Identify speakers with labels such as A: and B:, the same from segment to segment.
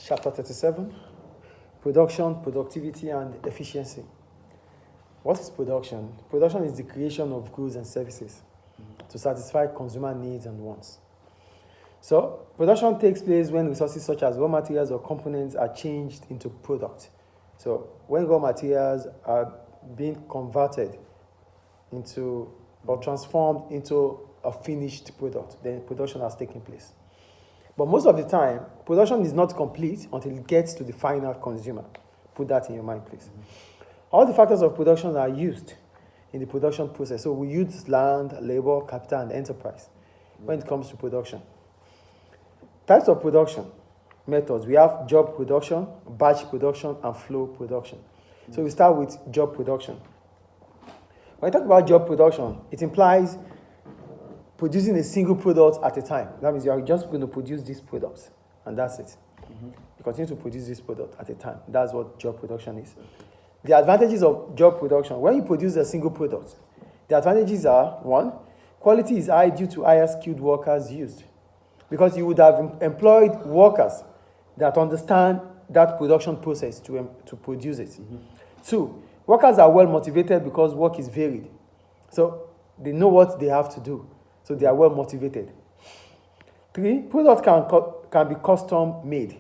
A: Chapter 37, Production, Productivity, and Efficiency. What is production? Production is the creation of goods and services to satisfy consumer needs and wants. So, production takes place when resources such as raw materials or components are changed into products. So, when raw materials are being converted into or transformed into a finished product, then production has taken place. But most of the time, production is not complete until it gets to the final consumer. Put that in your mind, please. All the factors of production are used in the production process. So we use land, labor, capital, and enterprise when it comes to production. Types of production methods. We have job production, batch production, and flow production. So we start with job production. When I talk about job production, it implies producing a single product at a time. That means you are just going to produce these products, and that's it. You continue to produce this product at a time. That's what job production is. The advantages of job production: when you produce a single product, the advantages are: one, quality is high due to higher skilled workers used, because you would have employed workers that understand that production process to produce it. Two, workers are well motivated because work is varied. So they know what they have to do. So they are well motivated. Three, products can be custom made.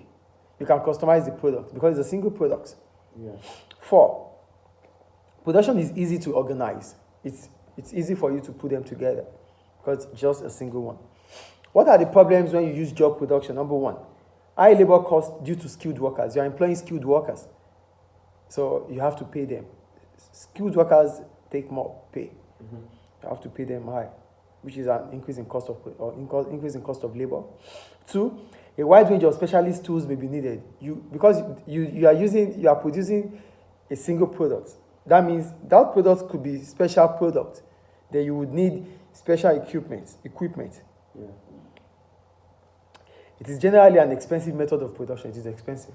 A: You can customize the product because it's a single product.
B: Yeah.
A: Four, production is easy to organize. It's easy for you to put them together because it's just a single one. What are the problems when you use job production? Number one, high labor cost due to skilled workers. You are employing skilled workers, so you have to pay them. Skilled workers take more pay. You have to pay them high, which is an increase in cost of labor. Two, a wide range of specialist tools may be needed. Because you are producing a single product. That means that product could be special product. Then you would need special equipment.
B: Yeah.
A: It is generally an expensive method of production. It is expensive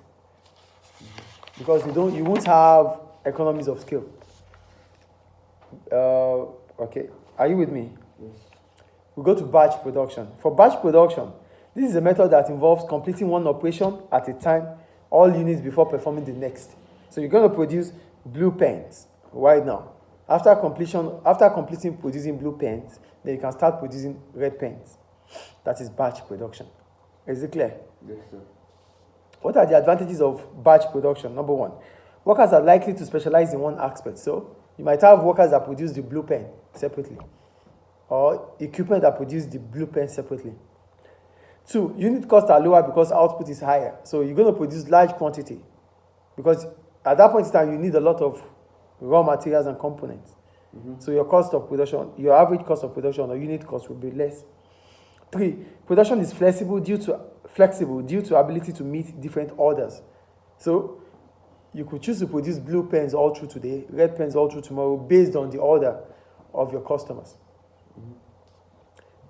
A: because you won't have economies of scale. Okay, are you with me?
B: Yes.
A: We go to batch production. For batch production, this is a method that involves completing one operation at a time, all units before performing the next. So you're going to produce blue pens right now. After completing producing blue pens, then you can start producing red pens. That is batch production. Is it clear?
B: Yes, sir.
A: What are the advantages of batch production? Number one, workers are likely to specialize in one aspect. So you might have workers that produce the blue pen separately, or equipment that produce the blue pen separately. Two, unit costs are lower because output is higher. So you're going to produce large quantity because at that point in time, you need a lot of raw materials and components. So your average cost of production or unit cost will be less. Three, production is flexible due to ability to meet different orders. So you could choose to produce blue pens all through today, red pens all through tomorrow, based on the order of your customers.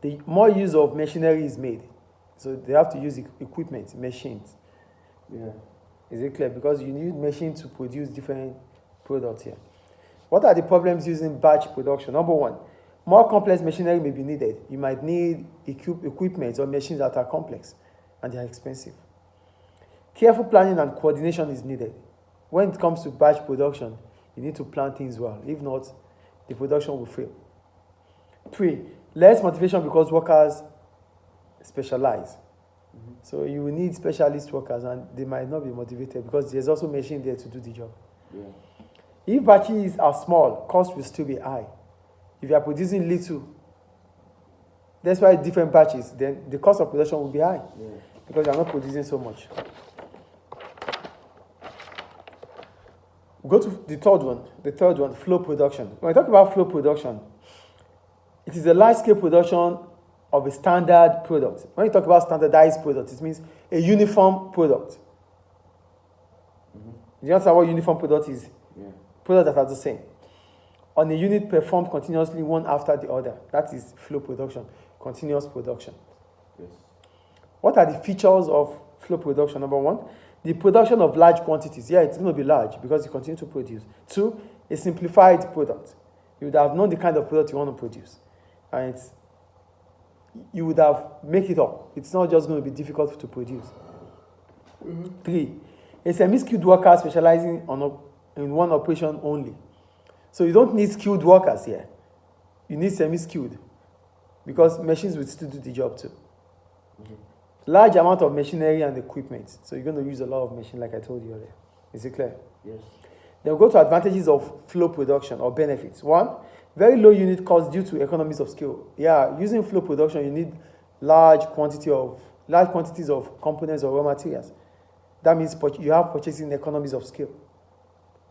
A: The more use of machinery is made. So they have to use equipment, machines.
B: Yeah.
A: Is it clear? Because you need machines to produce different products here. What are the problems using batch production? Number one, more complex machinery may be needed. You might need equipment or machines that are complex and they are expensive. Careful planning and coordination is needed. When it comes to batch production, you need to plan things well. If not, the production will fail. Three, less motivation because workers specialize. So you will need specialist workers and they might not be motivated because there's also machine there to do the job.
B: Yeah.
A: If batches are small, cost will still be high. If you are producing little, that's why different batches, then the cost of production will be high because you are not producing so much. Go to the third one, flow production. When I talk about flow production, it is a large-scale production of a standard product. When you talk about standardized product, it means a uniform product. Do you understand what uniform product is?
B: Yeah.
A: Products that are the same. On a unit performed continuously, one after the other. That is flow production, continuous production.
B: Yes.
A: What are the features of flow production? Number one, the production of large quantities. Yeah, it's going to be large because you continue to produce. Two, a simplified product. You would have known the kind of product you want to produce. And you would have make it up. It's not just going to be difficult to produce. 3, a semi-skilled worker specializing in one operation only. So you don't need skilled workers here. You need semi-skilled because machines will still do the job too. Large amount of machinery and equipment. So you're going to use a lot of machine like I told you earlier. Is it clear?
B: Yes.
A: Then we'll go to advantages of flow production or benefits. 1, very low unit cost due to economies of scale. Yeah, using flow production, you need large quantities of components or raw materials. That means you have purchasing economies of scale,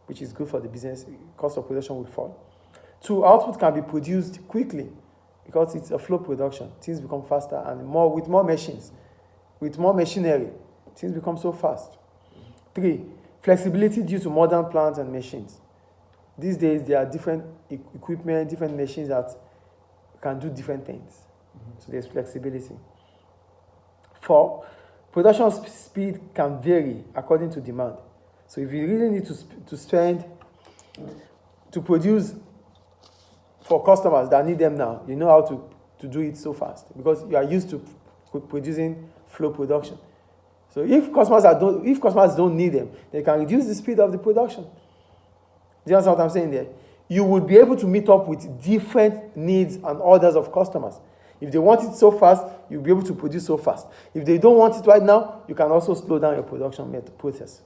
A: which is good for the business. Cost of production will fall. 2, output can be produced quickly because it's a flow production. Things become faster and with more machines, with more machinery, things become so fast. 3, flexibility due to modern plants and machines. These days, there are different equipment, different machines that can do different things. So there's flexibility. 4, production speed can vary according to demand. So if you really need to spend to produce for customers that need them now, you know how to do it so fast because you are used to producing flow production. So if customers don't need them, they can reduce the speed of the production. Do you understand what I'm saying there? You would be able to meet up with different needs and orders of customers. If they want it so fast, you'll be able to produce so fast. If they don't want it right now, you can also slow down your production process.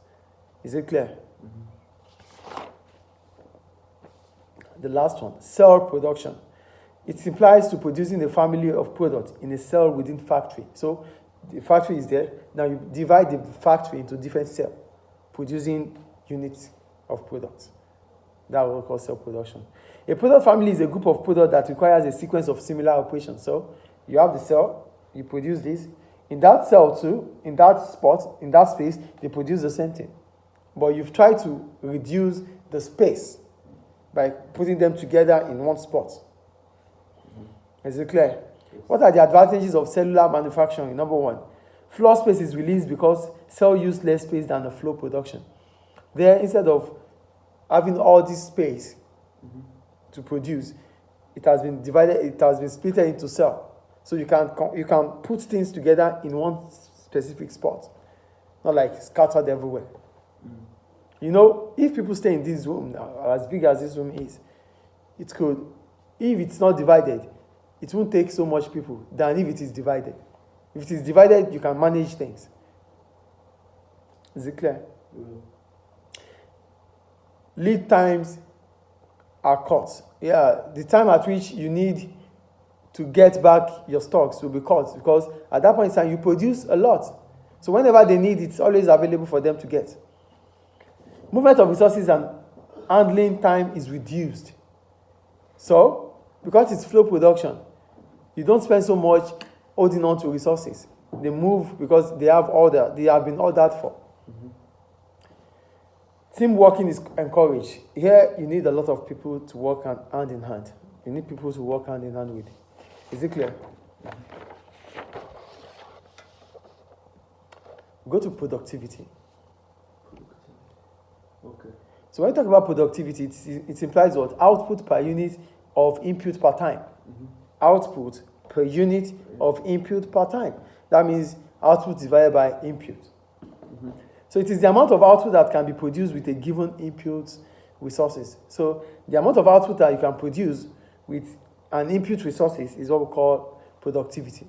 A: Is it clear? The last one, cell production. It implies to producing a family of products in a cell within factory. So the factory is there. Now you divide the factory into different cells, producing units of products. That will call cell production. A product family is a group of products that requires a sequence of similar operations. So you have the cell, you produce this. In that cell too, in that spot, in that space, they produce the same thing. But you've tried to reduce the space by putting them together in one spot. Is it clear? What are the advantages of cellular manufacturing? Number 1, floor space is released because cell use less space than the flow production. There, instead of having all this space to produce, it has been divided, it has been split into cells. So you can put things together in one specific spot, not like scattered everywhere. You know, if people stay in this room now, as big as this room is, it could, if it's not divided, it won't take so much people than if it is divided. If it is divided, you can manage things. Is it clear? Lead times are cut. Yeah, the time at which you need to get back your stocks will be cut because at that point in time, you produce a lot. So whenever they need, it's always available for them to get. Movement of resources and handling time is reduced. So, because it's flow production, you don't spend so much holding on to resources. They move because they have been ordered for. Team working is encouraged. Here, you need a lot of people to work hand in hand. You need people to work hand in hand with. Is it clear? Go to productivity.
B: Okay.
A: So when you talk about productivity, it implies what? Output per unit of input per time. Output per unit of input per time. That means output divided by input. So it is the amount of output that can be produced with a given input resources. So the amount of output that you can produce with an input resources is what we call productivity.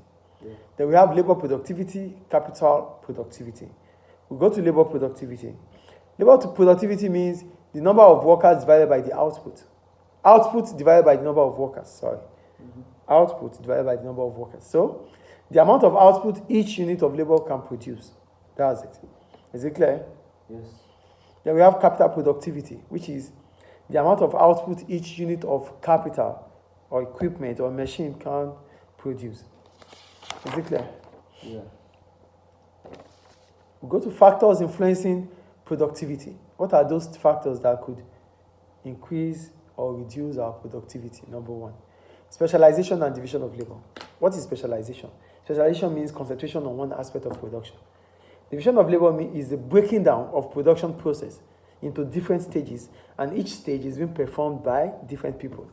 A: Then we have labor productivity, capital productivity. We go to labor productivity. Labor productivity means the number of workers divided by the output. Output divided by the number of workers, sorry. Output divided by the number of workers. So the amount of output each unit of labor can produce. That's it. Is it clear?
B: Yes.
A: Then we have capital productivity, which is the amount of output each unit of capital or equipment or machine can produce. Is it clear?
B: Yeah.
A: We go to factors influencing productivity. What are those factors that could increase or reduce our productivity? Number 1, specialization and division of labor. What is specialization? Specialization means concentration on one aspect of production. Division of labor is the breaking down of production process into different stages, and each stage is being performed by different people.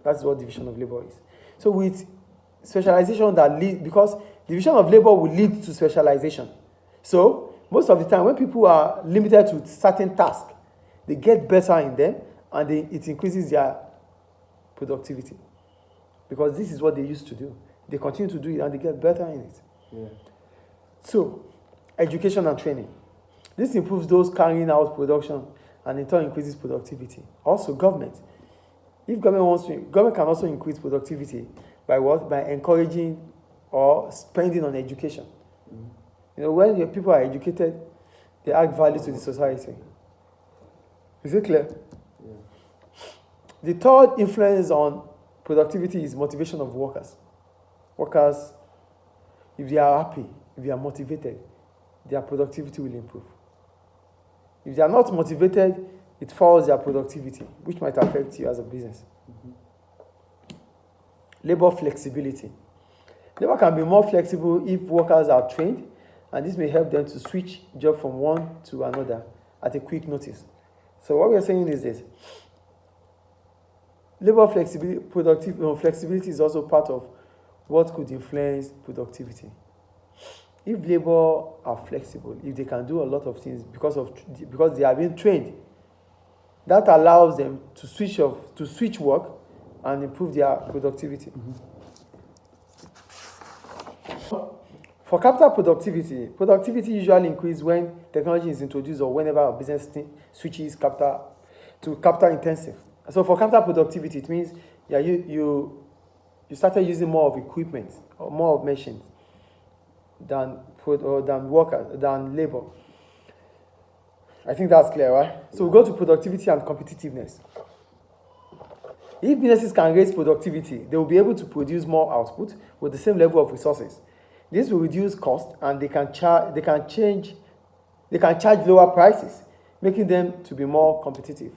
A: That's what division of labor is. So with specialization because division of labor will lead to specialization. So most of the time when people are limited to certain tasks, they get better in them and it increases their productivity. Because this is what they used to do. They continue to do it and they get better in it.
B: Yeah.
A: So, education and training. This improves those carrying out production and in turn increases productivity. Also, government. If government can also increase productivity by what? By encouraging or spending on education. You know, when your people are educated, they add value to the society. Is it clear?
B: Yeah.
A: The third influence on productivity is motivation of workers. Workers, if they are happy, if they are motivated, their productivity will improve. If they are not motivated, it falls their productivity, which might affect you as a business. Labor flexibility. Labor can be more flexible if workers are trained, and this may help them to switch job from one to another at a quick notice. So what we are saying is this. Labor flexibility is also part of what could influence productivity. If labor are flexible, if they can do a lot of things because they are being trained, that allows them to switch work and improve their productivity. For capital productivity usually increases when technology is introduced or whenever a business switches capital intensive. So for capital productivity, it means you started using more of equipment or more of machines than labor. I think that's clear, right? So we go to productivity and competitiveness. If businesses can raise productivity, they will be able to produce more output with the same level of resources. This will reduce cost, and they can charge lower prices, making them to be more competitive.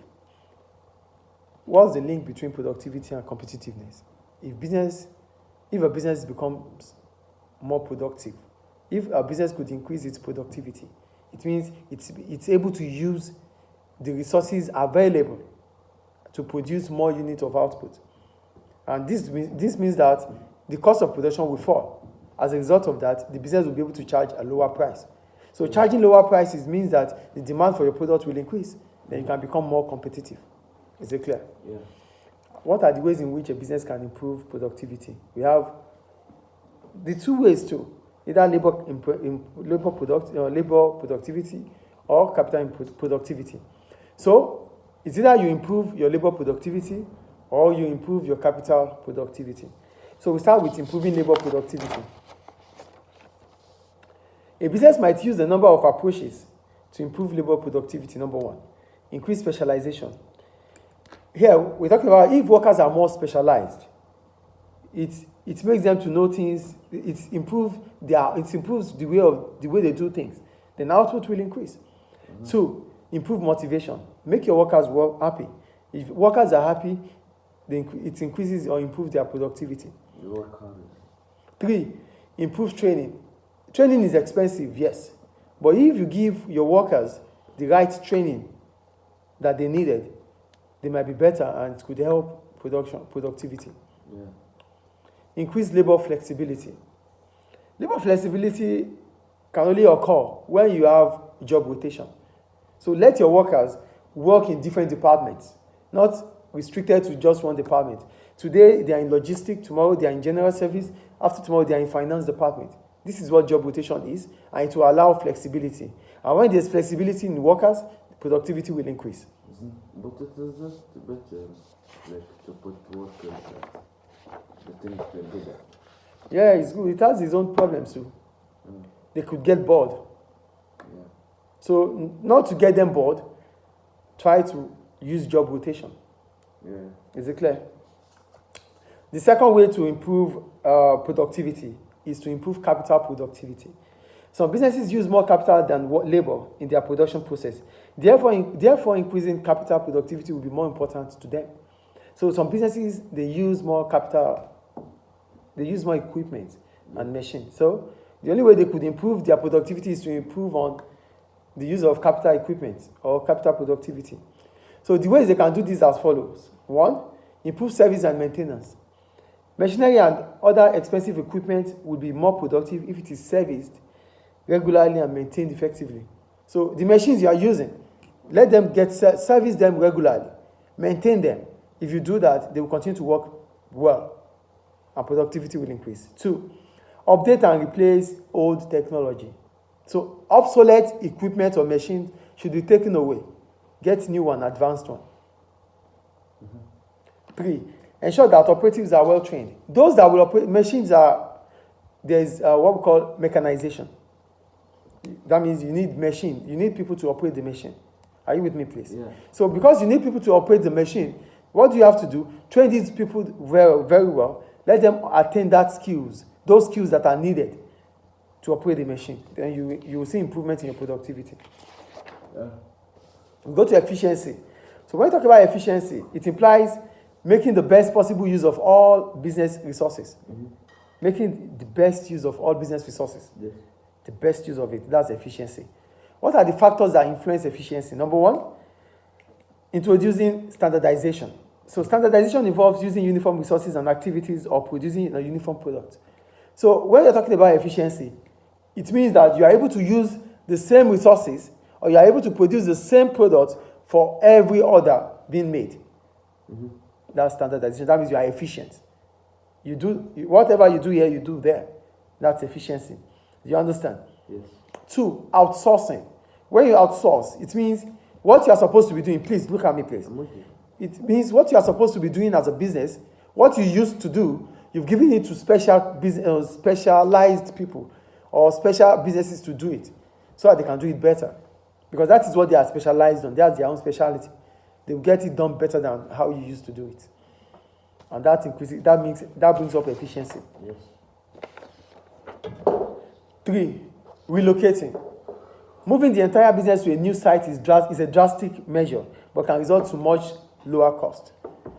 A: What's the link between productivity and competitiveness? If a business becomes more productive, if a business could increase its productivity, it means it's able to use the resources available to produce more units of output. And this means that the cost of production will fall. As a result of that, the business will be able to charge a lower price. So charging lower prices means that the demand for your product will increase. Then you can become more competitive. Is it clear?
B: Yeah.
A: What are the ways in which a business can improve productivity? We have the two ways too. Either labor productivity or capital productivity. So it's either you improve your labor productivity or you improve your capital productivity. So we start with improving labor productivity. A business might use a number of approaches to improve labor productivity. Number one, increase specialization. Here, we're talking about if workers are more specialized, it makes them to know things, it improves the way they do things. Then output will increase. Mm-hmm. 2, improve motivation. Make your workers happy. If workers are happy, it increases or improves their productivity. 3, improve training. Training is expensive, yes. But if you give your workers the right training that they needed, they might be better and it could help productivity.
B: Yeah.
A: Increase labor flexibility. Labor flexibility can only occur when you have job rotation. So let your workers work in different departments, not restricted to just one department. Today, they are in logistics, tomorrow they are in general service, after tomorrow they are in finance department. This is what job rotation is, and it will allow flexibility. And when there's flexibility in workers, productivity will increase.
B: But it is just better, like, to put workers at the things they're good at.
A: Yeah, it's good. It has its own problems too. They could get bored.
B: Yeah.
A: So, not to get them bored, try to use job rotation.
B: Yeah.
A: Is it clear? The second way to improve productivity is to improve capital productivity. Some businesses use more capital than labor in their production process. Therefore, increasing capital productivity will be more important to them. So some businesses, they use more capital, they use more equipment and machines. So the only way they could improve their productivity is to improve on the use of capital equipment or capital productivity. So the ways they can do this as follows. 1, improve service and maintenance. Machinery and other expensive equipment will be more productive if it is serviced regularly and maintained effectively. So the machines you are using, let them service them regularly, maintain them. If you do that, they will continue to work well, and productivity will increase. 2, update and replace old technology. So obsolete equipment or machines should be taken away. Get new one, advanced one. 3, ensure that operatives are well trained. Those that will operate machines there's what we call mechanization. That means you need people to operate the machine. Are you with me, please?
B: Yeah.
A: So because you need people to operate the machine, what do you have to do? Train these people very, very well. Let them attain those skills that are needed to operate the machine. Then you will see improvement in your productivity.
B: Yeah.
A: We go to efficiency. So when we talk about efficiency, it implies making the best possible use of all business resources. Making the best use of all business resources.
B: Yes.
A: The best use of it. That's efficiency. What are the factors that influence efficiency? Number 1, introducing standardization. So standardization involves using uniform resources and activities or producing a uniform product. So when you're talking about efficiency, it means that you are able to use the same resources or you are able to produce the same product for every order being made. That's standardization. That means you are efficient. You do whatever you do here, you do there. That's efficiency. Do you understand?
B: Yes.
A: 2, outsourcing. When you outsource, it means what you are supposed to be doing. Please look at me, please.
B: I'm with you.
A: It means what you are supposed to be doing as a business, what you used to do, you've given it to specialized people or special businesses to do it so that they can do it better. Because that is what they are specialized on. That's their own specialty. They will get it done better than how you used to do it. And that brings up efficiency.
B: Yes.
A: 3, relocating. Moving the entire business to a new site is a drastic measure, but can result to much lower cost.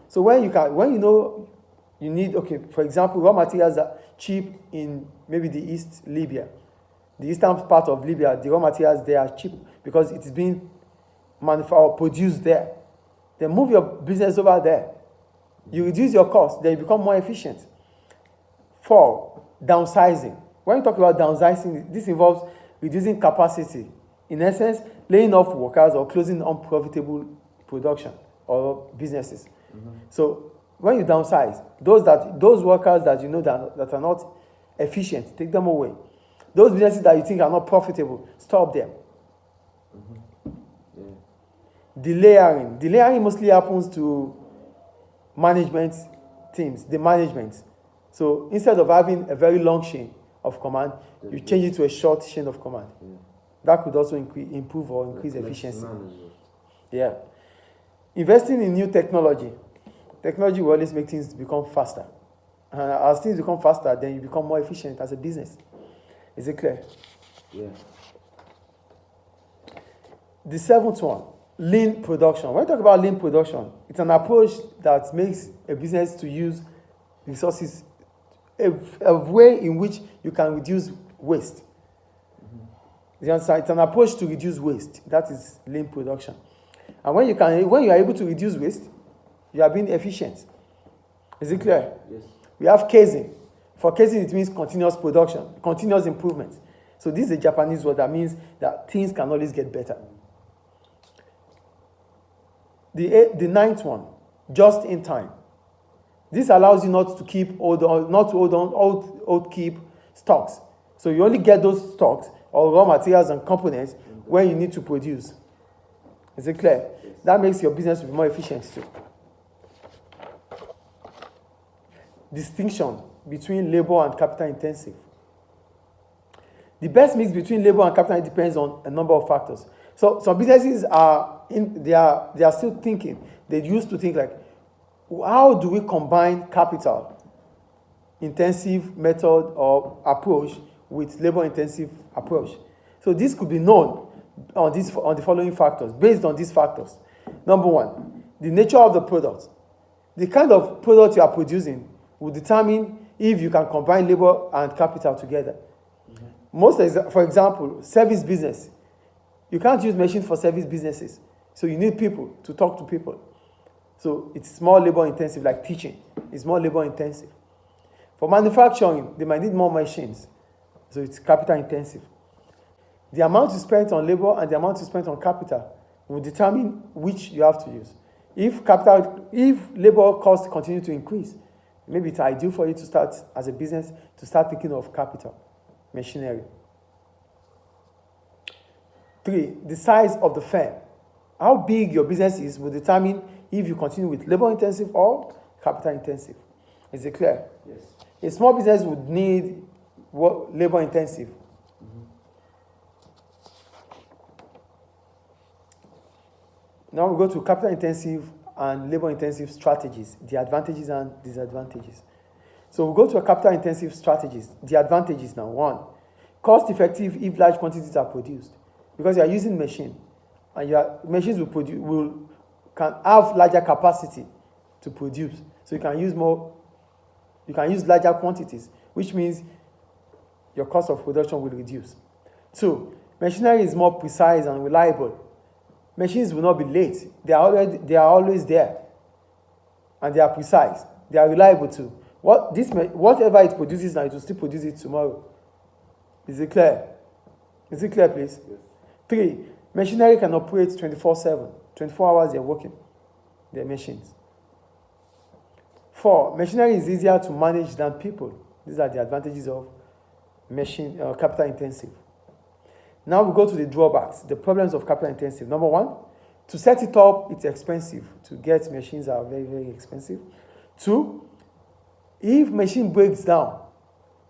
A: So when you know you need, for example, raw materials are cheap in maybe the eastern part of Libya, the raw materials there are cheap because it is being manufactured or produced there. Then move your business over there. You reduce your cost, then you become more efficient. 4, downsizing. When you talk about downsizing, this involves reducing capacity. In essence, laying off workers or closing unprofitable production or businesses. So when you downsize, those workers that you know that are not efficient, take them away. Those businesses that you think are not profitable, stop them.
B: Yeah.
A: Delayering. Delayering mostly happens to management teams, the management. So instead of having a very long chain of command, you change it to a short chain of command.
B: Yeah.
A: That could also improve or increase efficiency.
B: Management.
A: Yeah. Investing in new technology. Technology will always make things become faster. As things become faster, then you become more efficient as a business. Is it clear?
B: Yeah.
A: The 7th one, lean production. When we talk about lean production, it's an approach that makes a business to use resources, a way in which you can reduce waste. It's an approach to reduce waste. That is lean production. And when you are able to reduce waste, you are being efficient. Is it clear?
B: Yes.
A: We have casing. For casing, it means continuous production, continuous improvement. So this is a Japanese word that means that things can always get better. The 9th one, just in time. This allows you not to keep keep stocks. So you only get those stocks or raw materials and components when you need to produce. Is it clear?
B: Yes.
A: That makes your business be more efficient too. Distinction between labor and capital intensive. The best mix between labor and capital depends on a number of factors. So some businesses they are still thinking. They used to think like, how do we combine capital intensive method or approach with labor intensive approach? So this could be known on the following factors, based on these factors. Number 1, the nature of the product. The kind of product you are producing will determine if you can combine labor and capital together. For example, service business. You can't use machines for service businesses. So you need people to talk to people. So it's more labor intensive, like teaching. It's more labor intensive. For manufacturing, they might need more machines. So it's capital intensive. The amount you spent on labor and the amount you spent on capital will determine which you have to use. If labor costs continue to increase, maybe it's ideal for you to start as a business to start thinking of capital, machinery. 3, the size of the firm. How big your business is will determine if you continue with labor intensive or capital intensive. Is it clear?
B: Yes.
A: A small business would need labor intensive. Now we go to capital intensive and labor intensive strategies, the advantages and disadvantages. So we go to a capital intensive strategies. The advantages now. 1, cost effective if large quantities are produced. Because you are using machine, and your machines can have larger capacity to produce. So you can use larger quantities, which means your cost of production will reduce. 2, machinery is more precise and reliable. Machines will not be late. They are always there. And they are precise. They are reliable too. Whatever it produces now, it will still produce it tomorrow. Is it clear? Is it clear, please?
B: Yes.
A: 3, machinery can operate 24/7. 24 hours they're working. They're machines. 4, machinery is easier to manage than people. These are the advantages of capital intensive. Now we go to the drawbacks, the problems of capital intensive. Number 1, to set it up, it's expensive. To get machines are very, very expensive. 2, if machine breaks down,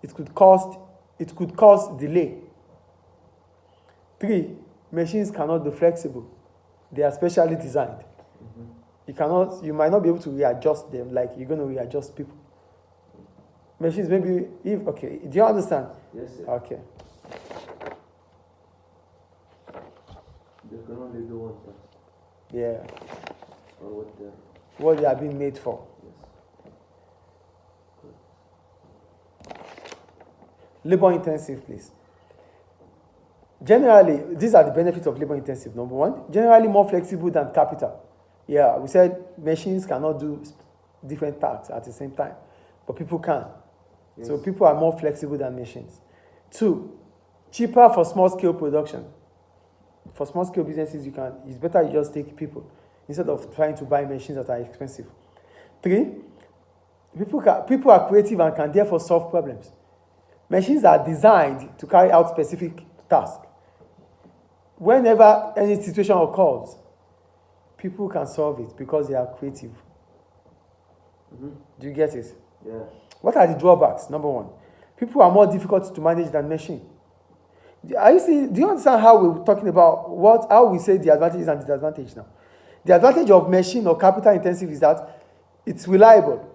A: it could cause delay. 3, machines cannot be flexible. They are specially designed. You might not be able to readjust them like you're going to readjust people. Machines maybe, do you understand?
B: Yes, sir.
A: Okay.
B: They can only do one task.
A: Yeah.
B: Or
A: What they are being made for.
B: Yes.
A: Labor intensive, please. Generally, these are the benefits of labor intensive. Number 1, generally more flexible than capital. Yeah, we said machines cannot do different tasks at the same time, but people can.
B: Yes.
A: So people are more flexible than machines. 2, cheaper for small scale production. For small scale businesses, it's better you just take people instead of trying to buy machines that are expensive. 3, people are creative and can therefore solve problems. Machines are designed to carry out specific tasks. Whenever any situation occurs, people can solve it because they are creative. Do you get it?
B: Yeah.
A: What are the drawbacks? Number 1, people are more difficult to manage than machine. Do you understand how we're talking about how we say the advantages and disadvantages now? The advantage of machine or capital intensive is that it's reliable.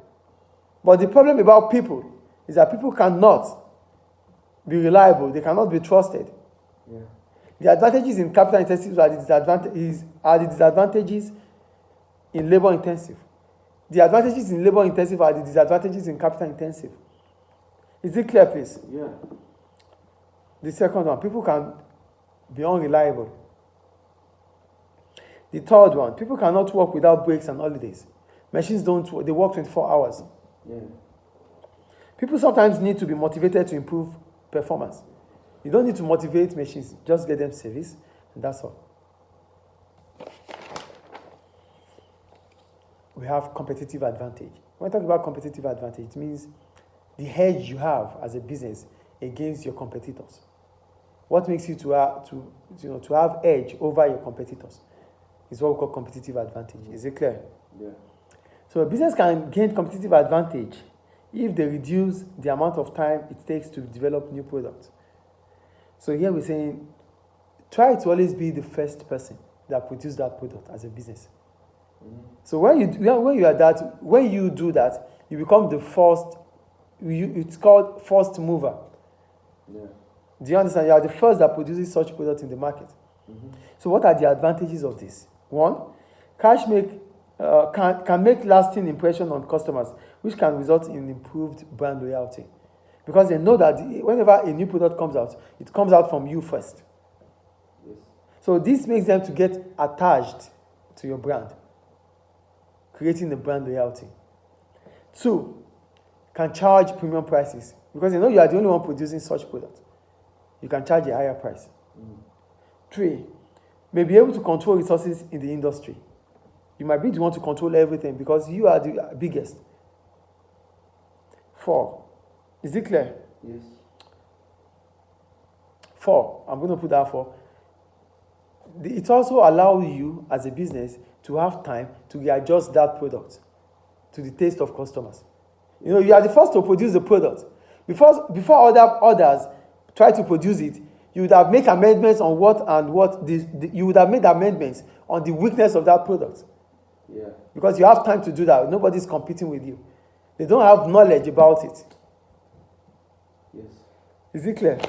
A: But the problem about people is that people cannot be reliable. They cannot be trusted.
B: Yeah.
A: The advantages in capital intensive are the disadvantages in labor intensive. The advantages in labor intensive are the disadvantages in capital intensive. Is it clear, please?
B: Yeah.
A: The second one, people can be unreliable. The third one, people cannot work without breaks and holidays. Machines don't work, they work 24 hours.
B: Yeah.
A: People sometimes need to be motivated to improve performance. You don't need to motivate machines, just get them service, and that's all. We have competitive advantage. When I talk about competitive advantage, it means the edge you have as a business against your competitors. What makes you to have edge over your competitors is what we call competitive advantage. Is it clear?
B: Yeah.
A: So a business can gain competitive advantage if they reduce the amount of time it takes to develop new products. So here we're saying, try to always be the first person that produces that product as a business. So when you do that, you become the first. It's called first mover.
B: Yeah.
A: Do you understand? You are the first that produces such product in the market. So what are the advantages of this? 1, can make lasting impression on customers, which can result in improved brand loyalty. Because they know that whenever a new product comes out, it comes out from you first.
B: Yes.
A: So this makes them to get attached to your brand, creating the brand loyalty. 2, can charge premium prices because they know you are the only one producing such products. You can charge a higher price. 3, may be able to control resources in the industry. You might be the one to control everything because you are the biggest. 4, is it clear?
B: Yes.
A: 4, I'm going to put that 4. It also allows you as a business to have time to readjust that product to the taste of customers. You know, you are the first to produce the product. Before others try to produce it, you would have made amendments on you would have made amendments on the weakness of that product.
B: Yeah.
A: Because you have time to do that. Nobody's competing with you. They don't have knowledge about it.
B: Yes.
A: Is it clear?